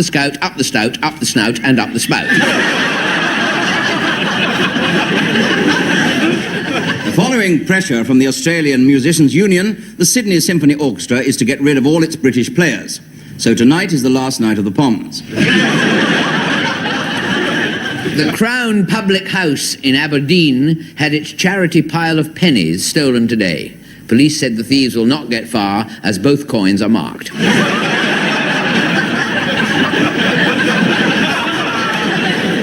the scout, up the stout, up the snout, and up the spout. Following pressure from the Australian Musicians' Union, the Sydney Symphony Orchestra is to get rid of all its British players. So tonight is the last night of the Poms. The Crown Public House in Aberdeen had its charity pile of pennies stolen today. Police said the thieves will not get far, as both coins are marked.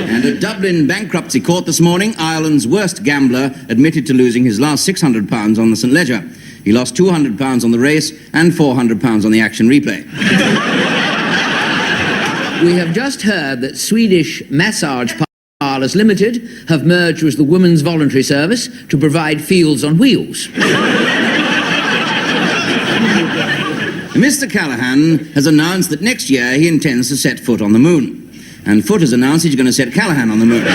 And at Dublin bankruptcy court this morning, Ireland's worst gambler admitted to losing his last £600 on the St. Ledger. He lost £200 on the race and £400 on the action replay. We have just heard that Swedish massage Parlours Limited have merged with the Women's Voluntary Service to provide Fields on Wheels. Mr. Callaghan has announced that next year he intends to set foot on the moon. And Foot has announced he's going to set Callaghan on the moon.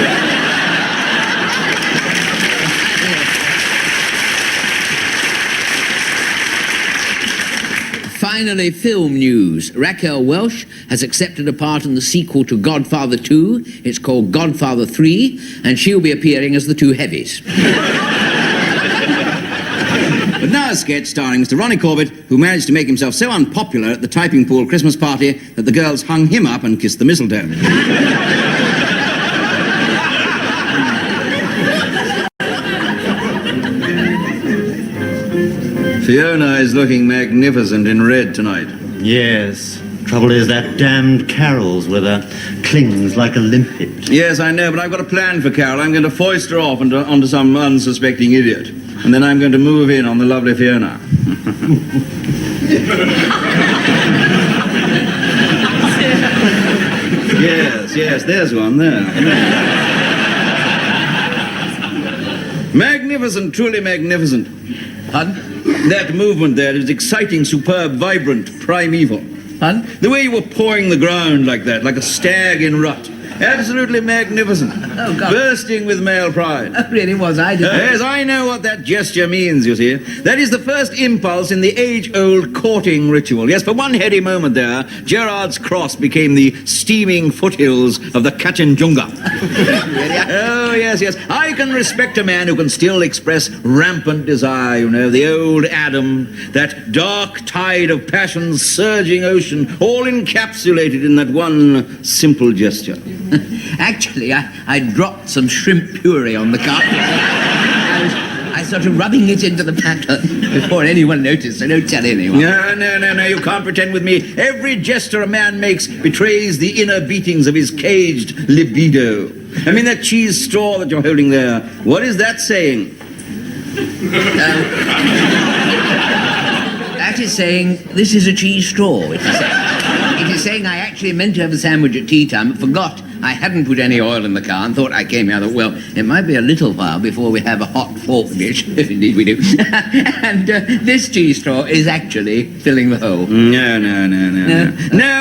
Finally, film news. Raquel Welch has accepted a part in the sequel to Godfather 2. It's called Godfather 3, and she'll be appearing as the two heavies. But now a sketch starring Mr. Ronnie Corbett, who managed to make himself so unpopular at the Typing Pool Christmas party that the girls hung him up and kissed the mistletoe. Fiona is looking magnificent in red tonight. Yes. Trouble is that damned Carol's with her clings like a limpet. Yes, I know, but I've got a plan for Carol. I'm going to foist her off onto some unsuspecting idiot. And then I'm going to move in on the lovely Fiona. Yes, there's one there. Magnificent, truly magnificent. Pardon? That movement there is exciting, superb, vibrant, primeval. Pardon? The way you were pawing the ground like that, like a stag in rut. Absolutely magnificent. Oh, God. Bursting with male pride. It really was, I did. Yes, I know what that gesture means, you see. That is the first impulse in the age-old courting ritual. Yes, for one heady moment there, Gerard's Cross became the steaming foothills of the Kachinjunga. Really? Oh, yes. I can respect a man who can still express rampant desire, you know, the old Adam, that dark tide of passion's surging ocean, all encapsulated in that one simple gesture. Actually, I dropped some shrimp puree on the carpet. I started rubbing it into the pattern before anyone noticed, so don't tell anyone. No, you can't pretend with me. Every gesture a man makes betrays the inner beatings of his caged libido. I mean, that cheese straw that you're holding there, what is that saying? That is saying, this is a cheese straw, it is saying I actually meant to have a sandwich at tea time, but forgot I hadn't put any oil in the car and thought I came here that, well, it might be a little while before we have a hot fork dish, if indeed we do. And this cheese straw is actually filling the hole. No,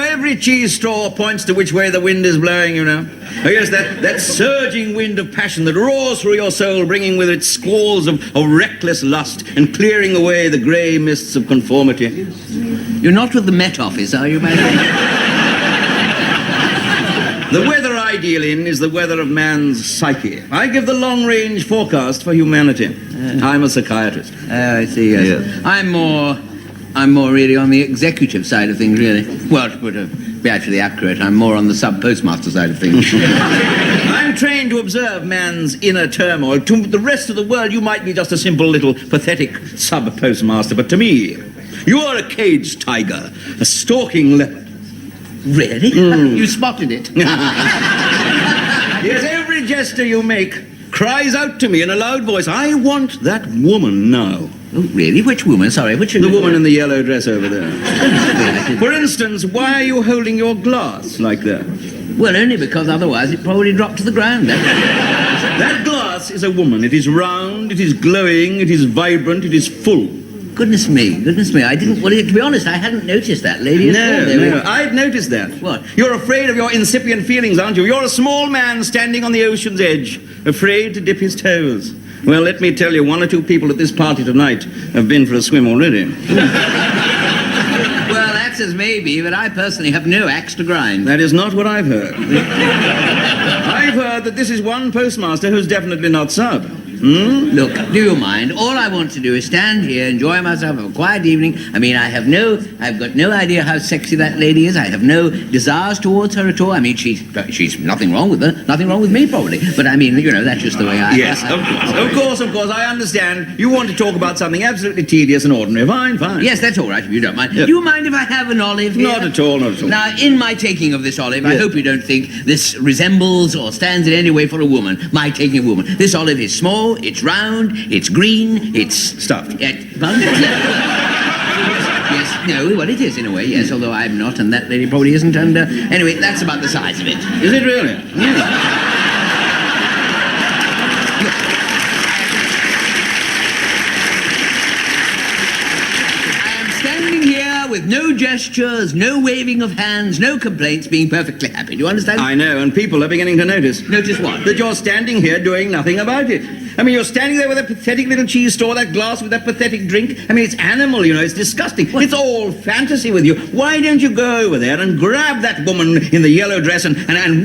every cheese straw points to which way the wind is blowing, you know. Oh, yes, that surging wind of passion that roars through your soul, bringing with it squalls of reckless lust and clearing away the grey mists of conformity. You're not with the Met Office, are you, madam? The weather I deal in is the weather of man's psyche. I give the long-range forecast for humanity. I'm a psychiatrist. I see, yes. I'm more really on the executive side of things, really. Well, to be actually accurate, I'm more on the sub-postmaster side of things. I'm trained to observe man's inner turmoil. To the rest of the world, you might be just a simple little pathetic sub-postmaster, but to me, you are a caged tiger, a stalking leopard. Really? You spotted it? Yes, every gesture you make cries out to me in a loud voice, I want that woman now. Oh, really? Which woman? Sorry, which... The woman in the yellow dress over there. For instance, why are you holding your glass like that? Well, only because otherwise it probably dropped to the ground. That glass is a woman. It is round, it is glowing, it is vibrant, it is full. Goodness me. I didn't... Well, to be honest, I hadn't noticed that, lady. No, I'd noticed that. What? You're afraid of your incipient feelings, aren't you? You're a small man standing on the ocean's edge, afraid to dip his toes. Well, let me tell you, one or two people at this party tonight have been for a swim already. Well, that's as may be, but I personally have no axe to grind. That is not what I've heard. I've heard that this is one postmaster who's definitely not sub. Look, do you mind? All I want to do is stand here, enjoy myself, have a quiet evening. I mean, I've got no idea how sexy that lady is. I have no desires towards her at all. I mean, she's nothing wrong with her, nothing wrong with me, probably. But I mean, you know, that's just the way I... Yes, of course, I understand. You want to talk about something absolutely tedious and ordinary. Fine. Yes, that's all right, if you don't mind. Yeah. Do you mind if I have an olive here? Not at all. Now, in my taking of this olive, I Yes. hope you don't think this resembles or stands in any way for a woman, my taking a woman. This olive is small, it's round, it's green, it's... Stuffed. Pardon? Yes, no, well, it is in a way, yes, although I'm not, and that lady probably isn't, and anyway, that's about the size of it. Is it really? With no gestures, no waving of hands, no complaints, being perfectly happy. Do you understand? I know, and people are beginning to notice. Notice what? That you're standing here doing nothing about it. I mean, you're standing there with a pathetic little cheese store, that glass with that pathetic drink. I mean, it's animal, you know, it's disgusting. What? It's all fantasy with you. Why don't you go over there and grab that woman in the yellow dress and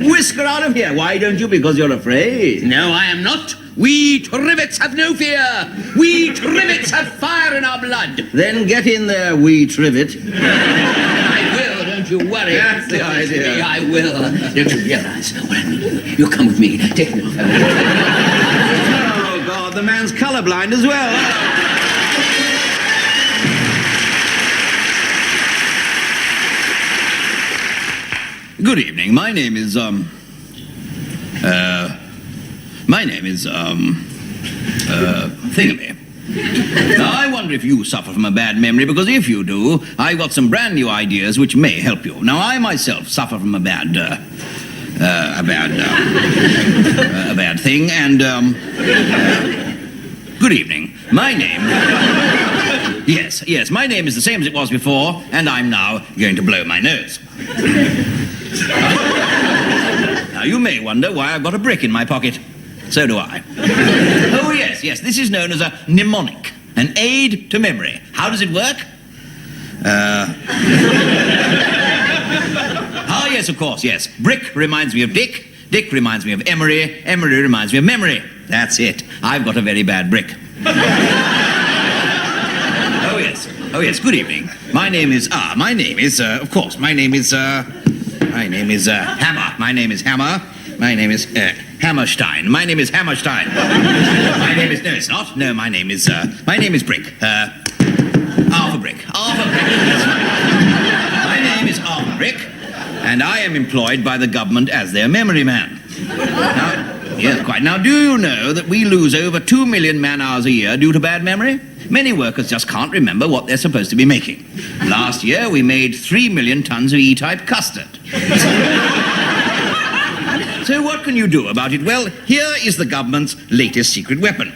whisk her out of here? Why don't you? Because you're afraid. No, I am not. We Trivets have no fear. We Trivets have fire in our blood. Then get in there, wee trivet. I will, don't you worry. That's the idea. I will. Don't you realize what I'm going to do? You come with me. Take me. Oh, God, the man's colorblind as well. Good evening. My name is, Thingamy. Now, I wonder if you suffer from a bad memory, because if you do, I've got some brand new ideas which may help you. Now, I myself suffer from a bad thing, and, good evening. My name... Yes, my name is the same as it was before, and I'm now going to blow my nose. Now, you may wonder why I've got a brick in my pocket. So do I. Oh, yes, this is known as a mnemonic, an aid to memory. How does it work? Oh, yes, of course, yes. Brick reminds me of Dick. Dick reminds me of Emery. Emery reminds me of memory. That's it. I've got a very bad brick. Oh, yes, good evening. My name is Hammer. My name is Hammer. My name is Hammerstein. My name is Hammerstein. My name is... No, it's not. No, my name is Brick. Arthur Brick. Arthur Brick. That's right. My name is Arthur Brick, and I am employed by the government as their memory man. Now, yes, quite. Now, do you know that we lose over 2 million man-hours a year due to bad memory? Many workers just can't remember what they're supposed to be making. Last year, we made 3 million tons of E-type custard. So what can you do about it? Well, here is the government's latest secret weapon.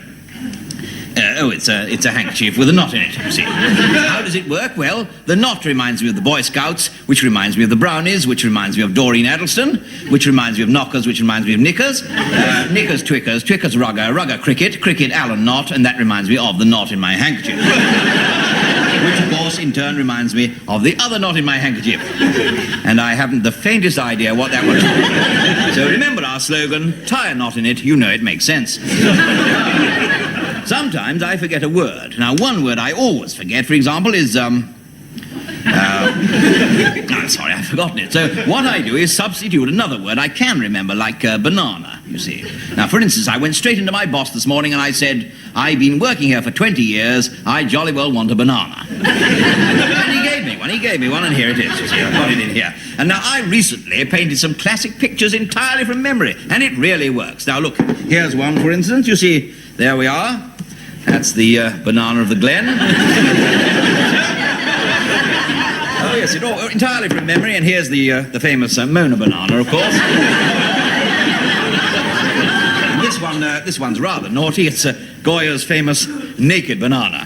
It's a handkerchief with a knot in it, you see. How does it work? Well, the knot reminds me of the Boy Scouts, which reminds me of the Brownies, which reminds me of Doreen Addleston, which reminds me of Knockers, which reminds me of Knickers, Knickers Twickers, Twickers Rugger, Rugger Cricket, Cricket Allen Knot, and that reminds me of the knot in my handkerchief. Which, of course, in turn reminds me of the other knot in my handkerchief. And I haven't the faintest idea what that was. So remember our slogan, tie a knot in it, you know it makes sense. Sometimes I forget a word. Now, one word I always forget, for example, is, I'm sorry, I've forgotten it. So what I do is substitute another word I can remember, like banana, you see. Now, for instance, I went straight into my boss this morning and I said, I've been working here for 20 years, I jolly well want a banana. And he gave me one, and here it is, you see, I've got it in here. And now, I recently painted some classic pictures entirely from memory, and it really works. Now, look, here's one, for instance, you see, there we are. That's the banana of the Glen. Oh, yes, it all entirely from memory, and here's the famous Mona banana, of course. And this one's rather naughty. It's Goya's famous naked banana.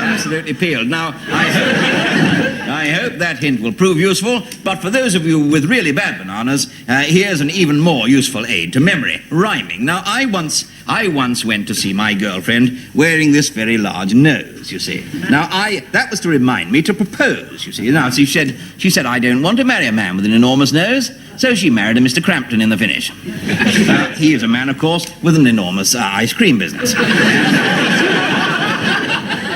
Absolutely peeled. Now, I I hope that hint will prove useful, but for those of you with really bad bananas, here's an even more useful aid to memory, rhyming. Now, I once went to see my girlfriend wearing this very large nose, you see. Now, that was to remind me to propose, you see. Now, she said, I don't want to marry a man with an enormous nose, so she married a Mr. Crampton in the finish. He is a man, of course, with an enormous ice cream business.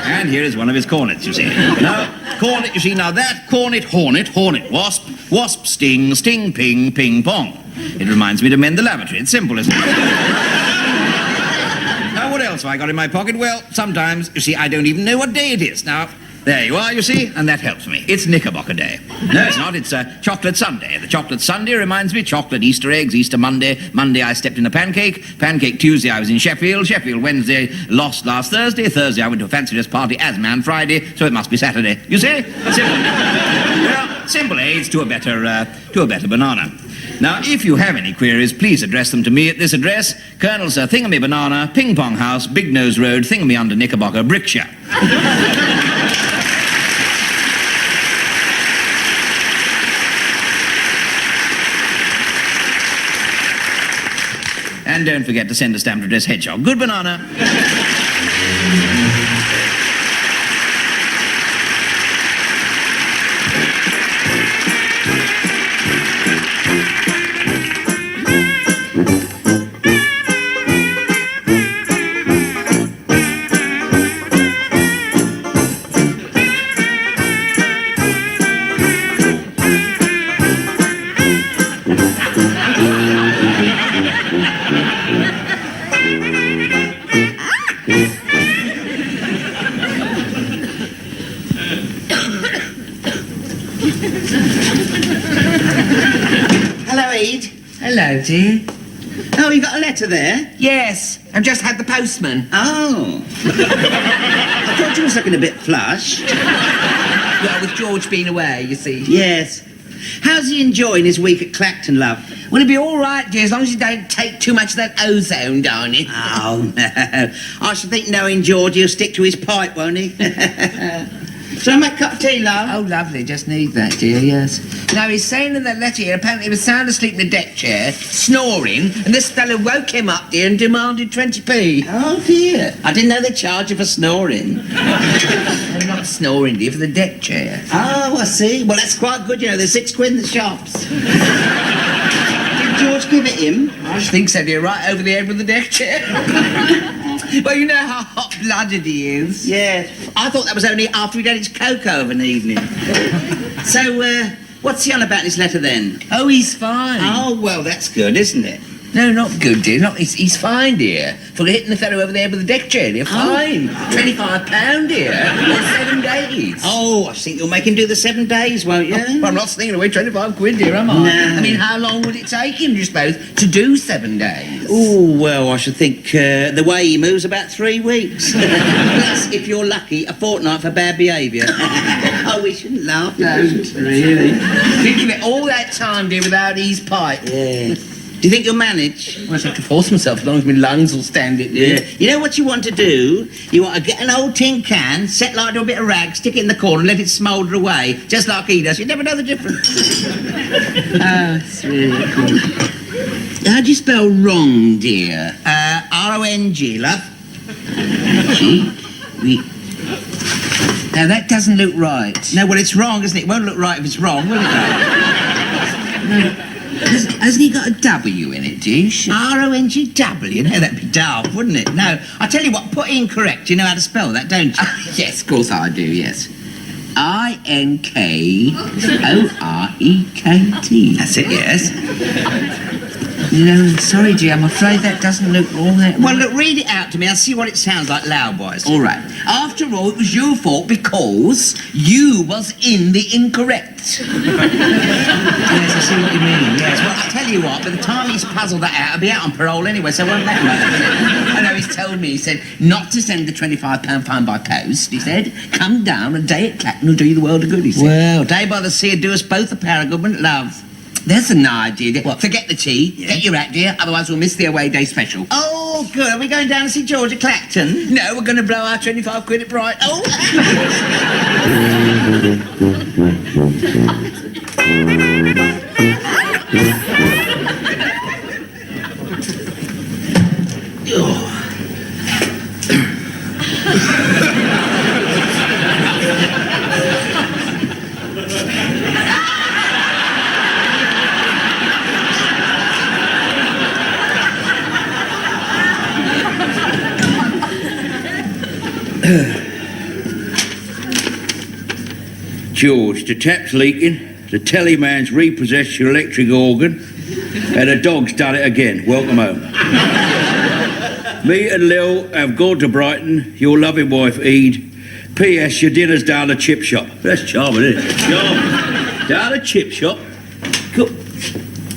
And here is one of his cornets, you see. Now, cornet, you see, now that cornet, hornet, hornet, wasp, wasp, sting, sting, ping, ping, pong. It reminds me to mend the lavatory. It's simple, isn't it? Now, what else have I got in my pocket? Well, sometimes, you see, I don't even know what day it is. Now, there you are, you see, and that helps me. It's Knickerbocker Day. No, it's not. It's Chocolate Sunday. The Chocolate Sunday reminds me chocolate, Easter eggs, Easter Monday. Monday I stepped in a pancake. Pancake Tuesday I was in Sheffield. Sheffield Wednesday lost last Thursday. Thursday I went to a fancy dress party as man Friday, so it must be Saturday. You see? Simple. Well, simple aids to a better banana. Now, if you have any queries, please address them to me at this address, Colonel Sir Thingamy Banana, Ping Pong House, Big Nose Road, Thingamy under Knickerbocker, Brickshire. And don't forget to send a stamped address hedgehog. Good banana. Hello, Ede. Hello, dear. Oh, you got a letter there? Yes, I've just had the postman. Oh. I thought you was looking a bit flushed. Well, with George being away, you see. Yes. How's he enjoying his week at Clacton, love? Will it be all right, dear, as long as you don't take too much of that ozone, darn it? Oh, no. I should think knowing George, he'll stick to his pipe, won't he? Shall I make a cup of tea, love? Oh, lovely, just need that, dear, yes. Now, he's saying in that letter here, apparently he was sound asleep in the deck chair, snoring, and this fellow woke him up, dear, and demanded 20p. Oh, dear. I didn't know they charge you for snoring. I'm not snoring, dear, for the deck chair. Oh, I see. Well, that's quite good, you know. There's £6 in the shops. Did George give it him? I think so, dear, right over the head with the deck chair. Well, you know how hot-blooded he is. Yeah. I thought that was only after he'd had his cocoa of an evening. So, what's he on about in his letter then? Oh, he's fine. Oh, well, that's good, isn't it? No, not good, dear. He's fine, dear. For hitting the fellow over there with the deck chair, dear. Fine. £25, dear. For 7 days. Oh, I think you'll make him do the 7 days, won't you? Oh, well, I'm not slinging away 25 quid, dear, am I? No. I mean, how long would it take him, do you suppose, to do 7 days? Oh, well, I should think the way he moves about 3 weeks. Plus, if you're lucky, a fortnight for bad behaviour. Oh, we shouldn't laugh. No, really. Thinking it all that time, dear, without his pipe. Yeah. Do you think you'll manage? I just have to force myself as long as my lungs will stand it, dear. Yeah. You know what you want to do? You want to get an old tin can, set light to a bit of rag, stick it in the corner and let it smoulder away, just like he does. You never know the difference. Oh, it's really cool. How do you spell wrong, dear? R-O-N-G, love. Now, that doesn't look right. No, well, it's wrong, isn't it? It won't look right if it's wrong, will it? No. Hasn't he got a W in it, do you? R-O-N-G-W? No, that'd be daft, wouldn't it? No. I tell you what, put incorrect. You know how to spell that, don't you? Yes, of course I do, yes. I-N-K-O-R-E-K-T. That's it, yes. You know, sorry, dear, I'm afraid that doesn't look all that... Well, look, read it out to me. I'll see what it sounds like loud, boys. All right. After all, it was your fault because you was in the incorrect. Yes, I see what you mean, yes. Well, I tell you what, by the time he's puzzled that out, I'll be out on parole anyway, so it won't matter. I know, he's told me, he said, not to send the £25 fine by post, he said. Come down, a day at Clacton will do you the world of good, he said. Well, day by the sea would do us both a pair of good, wouldn't it, love? There's an idea, dear. What? Forget the tea, get your hat, dear, otherwise we'll miss the away day special. Oh, good. Are we going down to see George at Clacton? No, we're going to blow our 25 quid at Bright. Oh! George, the tap's leaking, the telly man's repossessed your electric organ, and the dog's done it again. Welcome home. Me and Lil have gone to Brighton, your loving wife Ede. P.S. Your dinner's down the chip shop. That's charming, isn't it? Charming. Down the chip shop. Cool.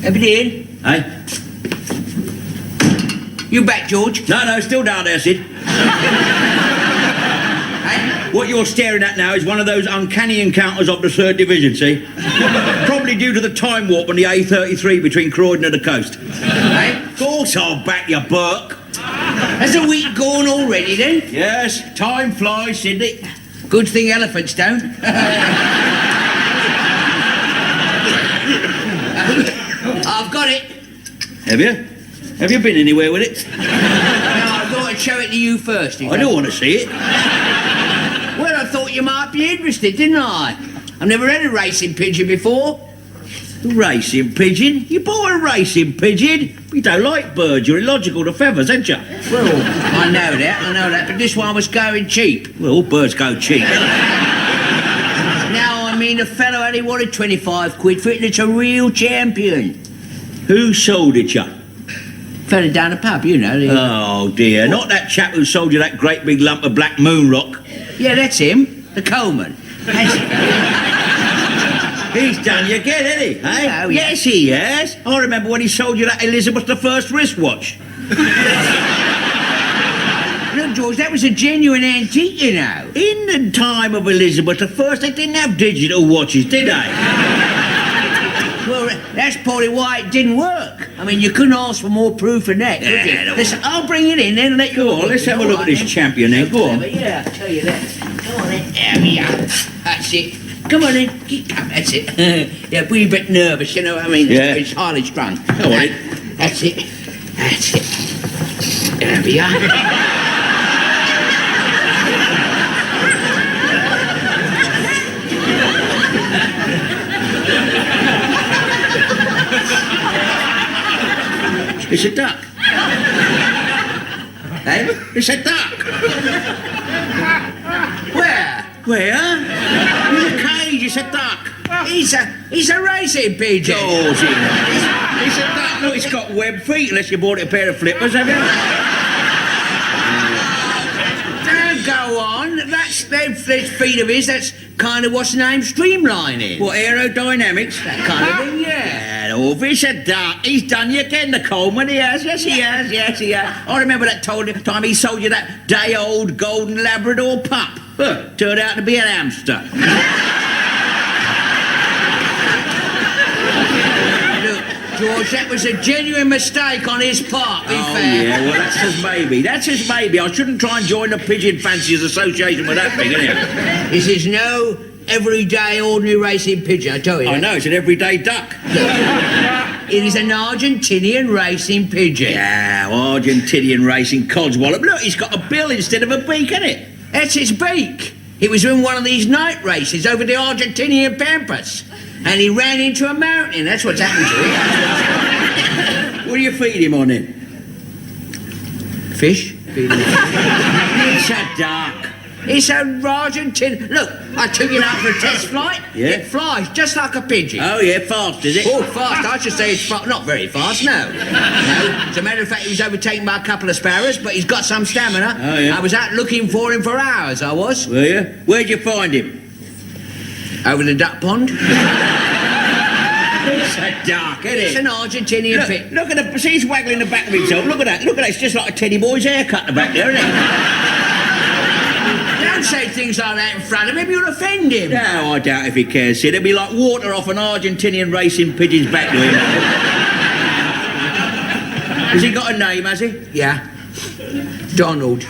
Have it in? Hey? You back, George? No, still down there, Sid. What you're staring at now is one of those uncanny encounters of the 3rd Division, see? Probably due to the time warp on the A33 between Croydon and the coast. Hey? Of course I'll back you, Burke. Has the week gone already, then? Yes, time flies, Sidney. Good thing elephants don't. I've got it. Have you? Have you been anywhere with it? No, I thought I'd show it to you first. I don't want to see it. Well, I thought you might be interested, didn't I? I've never had a racing pigeon before. Racing pigeon? You bought a racing pigeon? You don't like birds, you're illogical to feathers, ain't you? Well, I know that, but this one was going cheap. Well, all birds go cheap. Now, I mean, the fellow only wanted 25 quid for it, and it's a real champion. Who sold it you? Fella down the pub, you know. Oh, dear. Not that chap who sold you that great big lump of black moon rock. Yeah, that's him, the Coleman. He's done you again, hasn't he? Hey? Oh, yeah. Yes, he has. I remember when he sold you that Elizabeth I wristwatch. Look, George, that was a genuine antique, you know. In the time of Elizabeth I, they didn't have digital watches, did they? Well, that's probably why it didn't work. I mean, you couldn't ask for more proof than that, could you? no. Listen, I'll bring it in then and let you... Go on, let's have a look at this champion then. Go on. Yeah, I'll tell you that. Come on then. There we are. That's it. Come on in. Keep up. That's it. Yeah, we're a bit nervous, you know what I mean? Yeah. It's highly strung. Come on in. That's it. That's it. There we are. It's a duck. Hey? It's a duck. Where? Where? In a cage, it's a duck. He's a racing pigeon. George, it's a duck. Look, it's got webbed feet, unless you bought it a pair of flippers, have you? Don't go on. That's them feet of his. That's kind of what's the name? Streamlining. What, aerodynamics? That kind of thing, yeah. It's a duck. He's done you again, the Coleman. He has. Yes, he has. Yes, he has. I remember that time he sold you that day-old golden Labrador pup. Turned out to be an hamster. Look, George, that was a genuine mistake on his part, be fair. Yeah, well, that's his maybe. That's his maybe. I shouldn't try and join the Pigeon Fanciers Association with that thing, innit? This is no everyday, ordinary racing pigeon, I tell you. I know, it's an everyday duck. It is an Argentinian racing pigeon. Yeah, Argentinian racing codswallop. Look, he's got a bill instead of a beak, isn't it? That's its beak. It was in one of these night races over the Argentinian Pampas. And he ran into a mountain. That's what's happened to it. What do you feed him on then? Fish? It's a duck. It's a Argentine. Look, I took it out for a test flight. Yeah. It flies just like a pigeon. Oh, yeah, fast, is it? Oh, fast. I should say it's not very fast, no. No. As a matter of fact, he was overtaken by a couple of sparrows, but he's got some stamina. Oh, yeah. I was out looking for him for hours, I was. Were you? Where'd you find him? Over the duck pond. It's a duck, isn't It's it? an Argentinian pigeon. Look at the... See, he's waggling the back of himself. Look at that. Look at that. It's just like a teddy boy's haircut in the back there, isn't it? Don't say things like that in front of him, you'll offend him. No, I doubt if he cares, Sid. It'd be like water off an Argentinian racing pigeon's back to him. Has he got a name, has he? Yeah. Donald.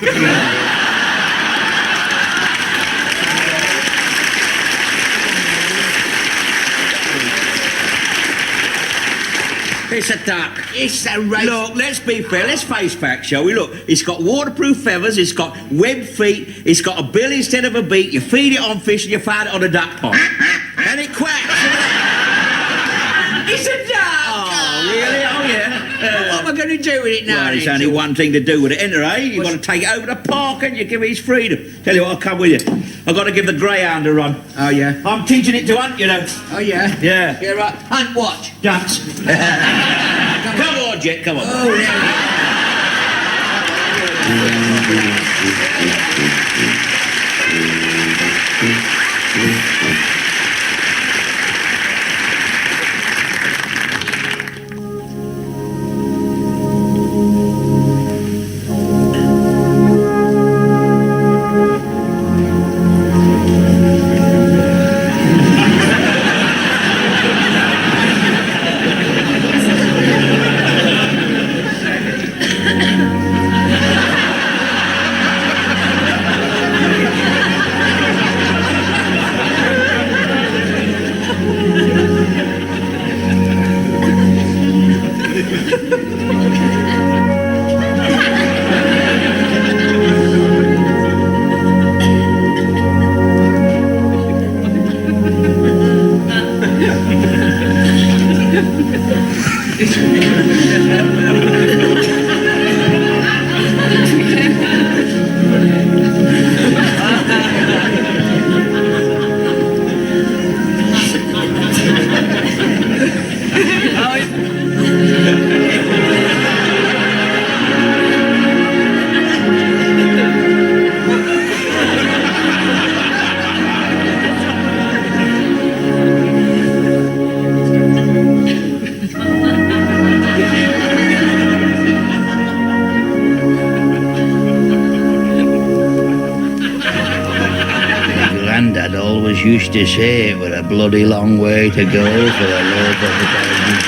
It's a duck. It's a race. Look, let's be fair. Let's face facts, shall we? Look, it's got waterproof feathers. It's got webbed feet. It's got a bill instead of a beak. You feed it on fish and you find it on a duck pond. And it quacks. It's a duck. Oh, really? Oh, yeah. What am I going to do with it now? Well, there's only one thing to do with it, enter, eh? You've got to take it over the park and you give it his freedom. Tell you what, I'll come with you. I've got to give the greyhound a run. Oh, yeah? I'm teaching it to hunt, you know. Oh, yeah? Yeah. Yeah, right. Hunt what? Ducks. Come on, Jet, come on. Oh, yeah. Grandad always used to say it was a bloody long way to go for a loaf of a thousand.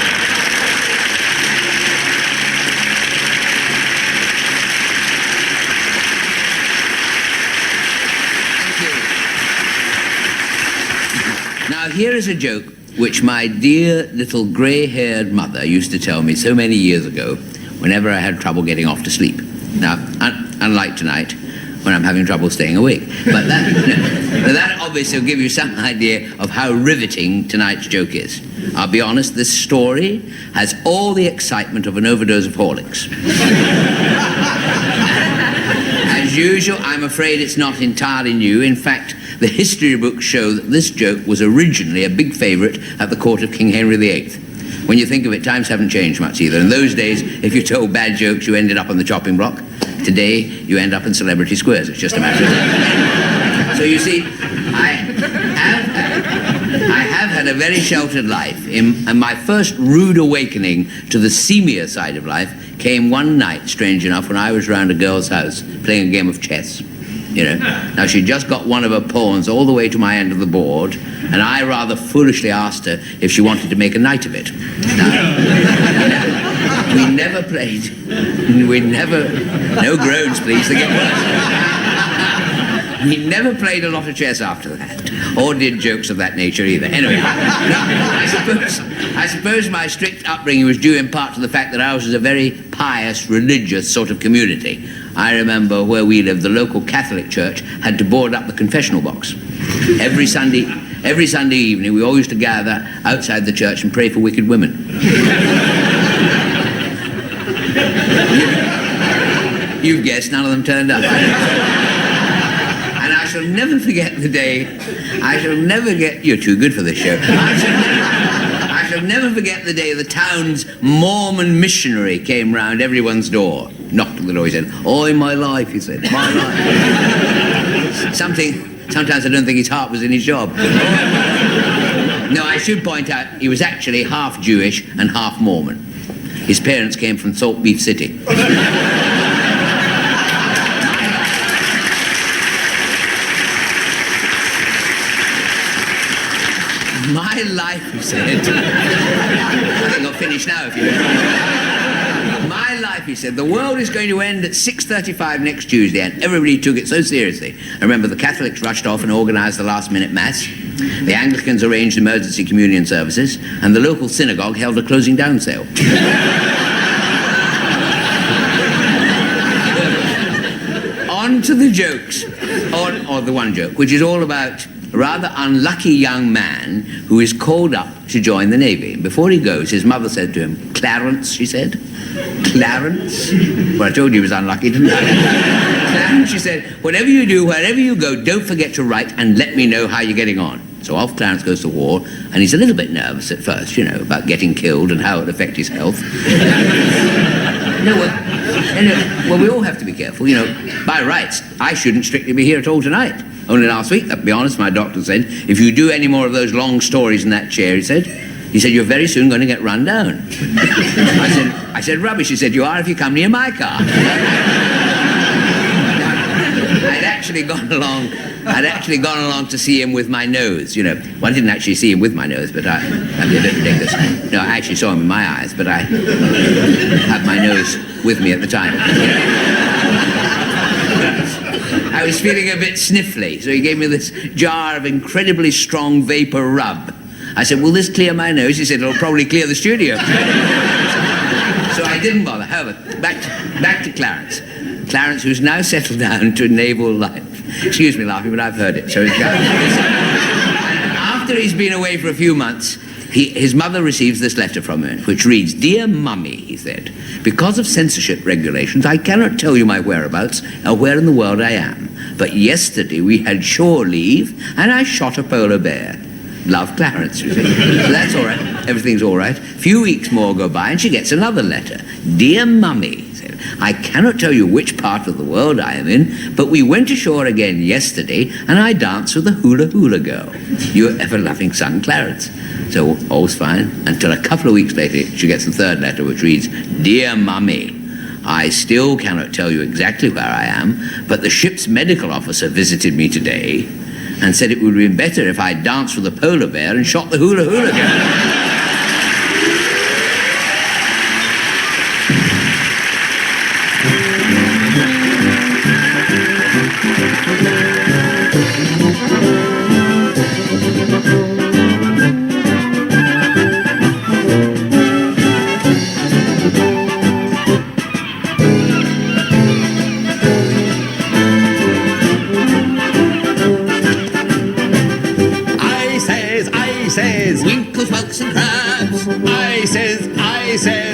Now, here is a joke which my dear little grey-haired mother used to tell me so many years ago whenever I had trouble getting off to sleep. Now, unlike tonight, when I'm having trouble staying awake. But that obviously will give you some idea of how riveting tonight's joke is. I'll be honest, this story has all the excitement of an overdose of Horlicks. As usual, I'm afraid it's not entirely new. In fact, the history books show that this joke was originally a big favourite at the court of King Henry VIII. When you think of it, times haven't changed much either. In those days, if you told bad jokes, you ended up on the chopping block. Today, you end up in celebrity squares. It's just a matter of time. So you see, I have had a very sheltered life. And my first rude awakening to the seamier side of life came one night, strange enough, when I was round a girl's house playing a game of chess. You know, now she'd just got one of her pawns all the way to my end of the board, and I rather foolishly asked her if she wanted to make a night of it. Now, we never played. No groans, please, they get worse. We never played a lot of chess after that, or did jokes of that nature either. Anyway, I suppose my strict upbringing was due in part to the fact that ours was a very pious, religious sort of community. I remember where we lived, the local Catholic church had to board up the confessional box. Every Sunday evening, we all used to gather outside the church and pray for wicked women. You've guessed, none of them turned up. And I shall never forget the day, you're too good for this show. I shall never forget the day the town's Mormon missionary came round everyone's door. Knocked on the door, he said, "Oi, my life," he said, "my life." Sometimes I don't think his heart was in his job. No, I should point out, he was actually half Jewish and half Mormon. His parents came from Salt Beef City. My life, he said. I think I'll finish now if you don't. My life, he said, the world is going to end at 6:35 next Tuesday, and everybody took it so seriously. I remember the Catholics rushed off and organised the last-minute mass. The Anglicans arranged emergency communion services, and the local synagogue held a closing down sale. On to the jokes, or the one joke, which is all about a rather unlucky young man who is called up to join the Navy. And before he goes, his mother said to him, "Clarence," she said. "Clarence?" Well, I told you he was unlucky, didn't I? Clarence, she said, "Whatever you do, wherever you go, don't forget to write and let me know how you're getting on." So off Clarence goes to war, and he's a little bit nervous at first, you know, about getting killed and how it affects his health. Well, we all have to be careful, you know. By rights, I shouldn't strictly be here at all tonight. Only last week, to be honest, my doctor said, if you do any more of those long stories in that chair, he said, you're very soon going to get run down. I said, rubbish. He said, you are if you come near my car. I'd actually gone along to see him with my nose, you know. Well, I didn't actually see him with my nose, but that'd be a bit ridiculous. No, I actually saw him in my eyes, but I had my nose with me at the time. I was feeling a bit sniffly, so he gave me this jar of incredibly strong vapor rub. I said, will this clear my nose? He said, it'll probably clear the studio. So I didn't bother. However, back to Clarence. Clarence, who's now settled down to naval life. Excuse me laughing, but I've heard it. So after he's been away for a few months, his mother receives this letter from him, which reads, "Dear Mummy," he said, "because of censorship regulations, I cannot tell you my whereabouts or where in the world I am. But yesterday we had shore leave, and I shot a polar bear. Love, Clarence," you see. So that's all right. Everything's all right. A few weeks more go by, and she gets another letter. "Dear Mummy," he said, "I cannot tell you which part of the world I am in, but we went ashore again yesterday, and I danced with a hula hula girl. Your ever-loving son, Clarence." So all's fine, until a couple of weeks later, she gets the third letter, which reads, "Dear Mummy, I still cannot tell you exactly where I am, but the ship's medical officer visited me today and said it would be better if I danced with a polar bear and shot the hula hula girl." Winkles, whelks and crabs. I says,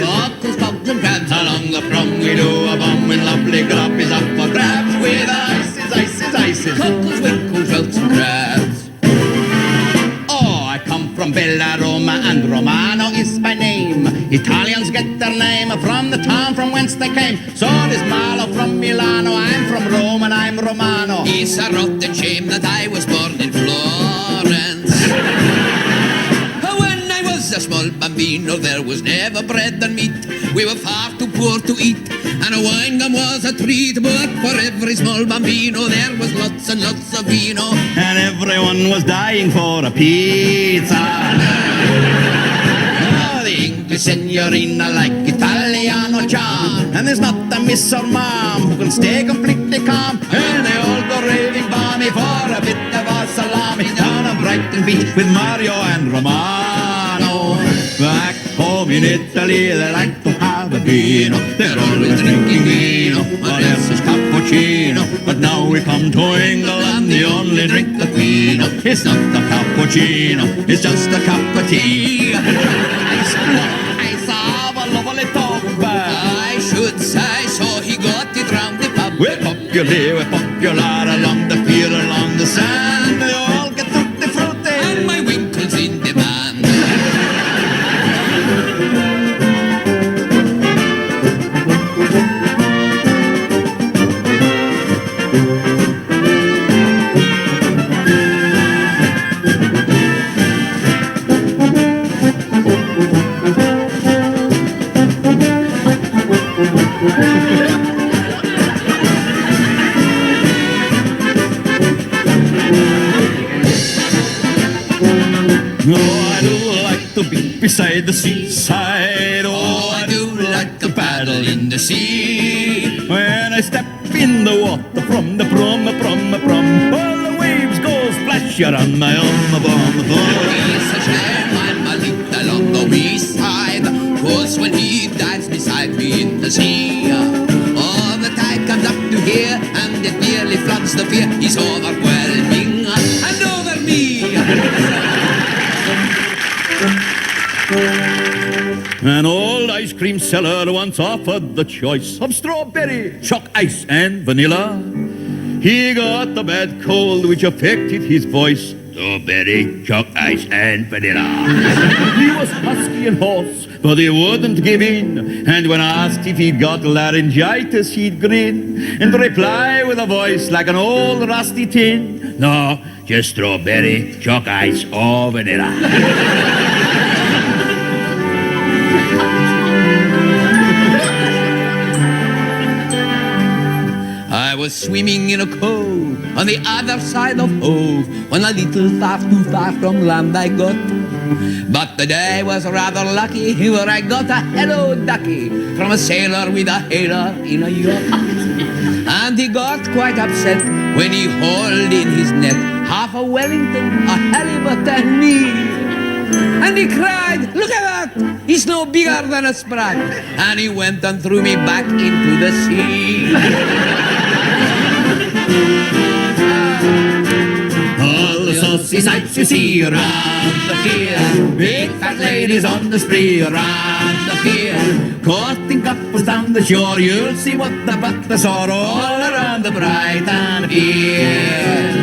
cockles, cogs and crabs. Along the prom we do a bomb when lovely grub is up for grabs. With ices. Cockles, winkles, whelks and crabs. Oh, I come from Bella Roma and Romano is my name. Italians get their name from the town from whence they came. So does Malo from Milano. I'm from Rome and I'm Romano. It's a rotten shame that I was born in Florence. A small bambino, there was never bread and meat. We were far too poor to eat, and a wine gum was a treat. But for every small bambino, there was lots and lots of vino, and everyone was dying for a pizza. Oh, the English signorina like Italiano charm, And there's not a miss or mom who can stay completely calm. and they all go raving balmy for a bit of a salami down on Brighton Beach With Mario and Romano. Back home in Italy they like to have a vino. They're always drinking vino, What else is cappuccino? But now we come to England and the only drink that we know. It's not a cappuccino, it's just a cup of tea. I saw a lovely tugboat. I should say so, he got it round the pub. We're popular along the pier, along the sand. They all get tutti frutti. And my winkles in demand. Oh, I do like to be beside the seaside. Oh, I do like to paddle in the sea. When I step in the water from the prom, all the waves go splash you're on my bum. He's a shame I'm a little on the wee side, 'cause when he dives beside me in the sea, all the tide comes up to here, and it nearly floods the pier. He's overwhelming and over me. An old ice cream seller once offered the choice of strawberry, chalk ice, and vanilla. He got the bad cold which affected his voice. Strawberry, chalk ice, and vanilla. He was husky and hoarse, but he wouldn't give in. And when asked if he'd got laryngitis, he'd grin and reply with a voice like an old rusty tin. No, just strawberry, chalk ice, or vanilla. I was swimming in a cove on the other side of Hove, when a little far too far from land I got. But the day was rather lucky, where I got a hello ducky from a sailor with a hailer in a yacht. And he got quite upset when he hauled in his net half a Wellington, a halibut, and me. And he cried, "Look at that! He's no bigger than a sprat!" And he went and threw me back into the sea. All the saucy sights you see around the pier, big fat ladies on the spree around the pier, courting couples down the shore. You'll see what the butler saw all around the Brighton pier.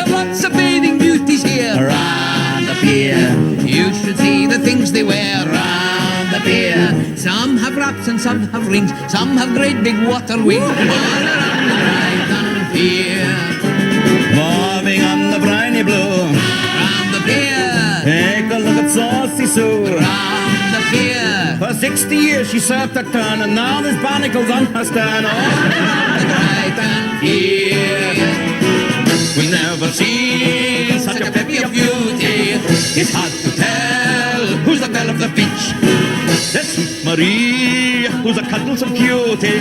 Lots of bathing beauties here Around the pier, you should see the things they wear around the pier, Some have wraps and some have rings, some have great big water wings, all around the Brighton pier. bobbing on the briny blue. Round the pier, Take a look at Saucy Sue. round the pier, For 60 years she served her turn, and now there's barnacles on her stern. Oh, the Brighton pier. we never seen such a bevy of beauty. It's hard to tell who's the belle of the beach. That's Sweet Marie, who's a cuddlesome cutie.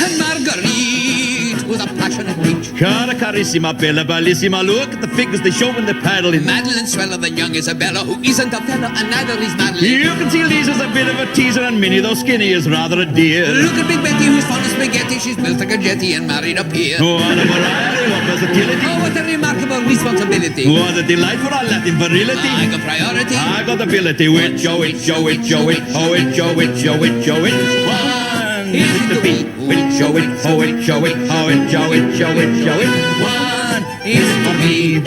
And Marguerite was a passionate peach. Cara carissima, bella bellissima. Look at the figures they show when they're paddling. Madeline sweller than young Isabella, who isn't a fella, and neither is Madeline. You can see Lisa's a bit of a teaser, and Minnie, though skinny, is rather a dear. Look at Big Betty, who's fond of spaghetti. She's built like a jetty and married a peer. What a variety, what versatility. Oh, what a remarkable responsibility. What a delight for our Latin virility. I got priority. I got ability, which, oh, which, oh, which, oh, which, oh, which, oh, which, oh, which, oh, which. One is the beat, which, oh, which, oh, which, oh, which, oh, which, oh, which, oh, which, oh, which. One is for me.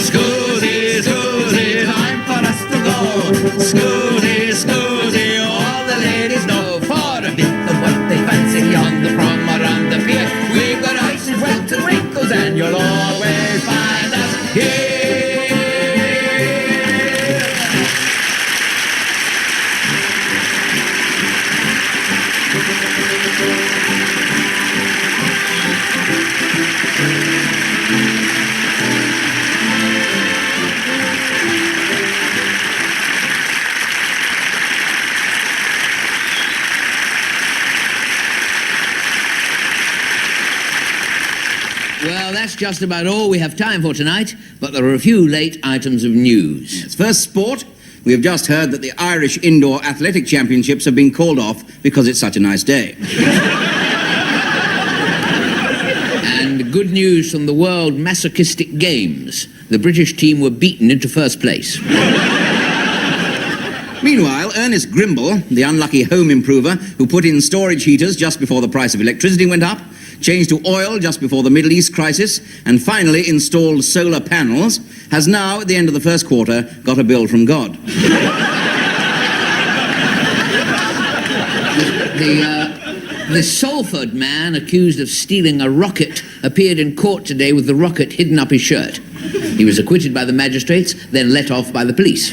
Scusi, Scusi, time for us to go. Scusi, Scusi, all the ladies know. For a bit of what they fancy on the prom or on the pier, we've got ices, welts and wrinkles, and you'll always find us here. Well, that's just about all we have time for tonight, but there are a few late items of news. Yes, first, sport. We have just heard that the Irish Indoor Athletic Championships have been called off because it's such a nice day. And good news from the World Masochistic Games. The British team were beaten into first place. Meanwhile, Ernest Grimble, the unlucky home improver who put in storage heaters just before the price of electricity went up, changed to oil just before the Middle East crisis, and finally installed solar panels, has now, at the end of the first quarter, got a bill from God. The Salford man accused of stealing a rocket appeared in court today with the rocket hidden up his shirt. He was acquitted by the magistrates, then let off by the police.